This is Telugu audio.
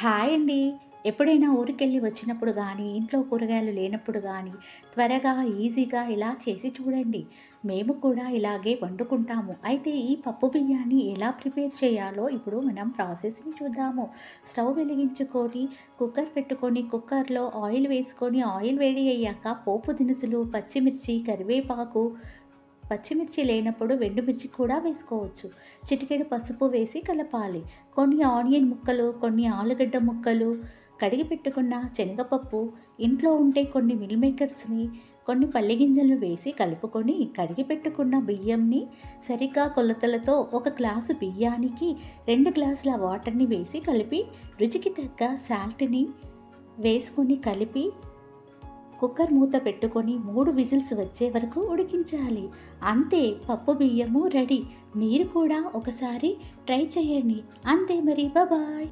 హాయ్ అండి. ఎప్పుడైనా ఊరికెళ్ళి వచ్చినప్పుడు గానీ, ఇంట్లో కూరగాయలు లేనప్పుడు గానీ, త్వరగా, ఈజీగా ఇలా చేసి చూడండి. మేము కూడా ఇలాగే వండుకుంటాము. అయితే ఈ పప్పు బియ్యాన్ని ఎలా ప్రిపేర్ చేయాలో ఇప్పుడు మనం ప్రాసెస్‌ని చూద్దాము. స్టవ్ వెలిగించుకొని, కుక్కర్ పెట్టుకొని, కుక్కర్‌లో ఆయిల్ వేసుకొని, ఆయిల్ వేడి అయ్యాక పోపు దినుసులు, పచ్చిమిర్చి, కరివేపాకు, పచ్చిమిర్చి లేనప్పుడు ఎండుమిర్చి కూడా వేసుకోవచ్చు. చిటికెడు పసుపు వేసి కలపాలి. కొన్ని ఆనియన్ ముక్కలు, కొన్ని ఆలుగడ్డ ముక్కలు, కడిగి పెట్టుకున్న శనగపప్పు, ఇంట్లో ఉంటే కొన్ని మిల్ మేకర్స్‌ని, కొన్ని పల్లి గింజలను వేసి కలుపుకొని, కడిగి పెట్టుకున్న బియ్యంని సరిగ్గా కొలతలతో ఒక గ్లాసు బియ్యానికి 2 గ్లాసుల వాటర్‌ని వేసి కలిపి, రుచికి తగ్గ సాల్ట్‌ని వేసుకొని కలిపి కుక్కర్ మూత పెట్టుకొని 3 విజిల్స్ వచ్చే వరకు ఉడికించాలి. అంతే, పప్పు బియ్యము రెడీ. మీరు కూడా ఒకసారి ట్రై చేయండి. అంతే మరి. బాయ్.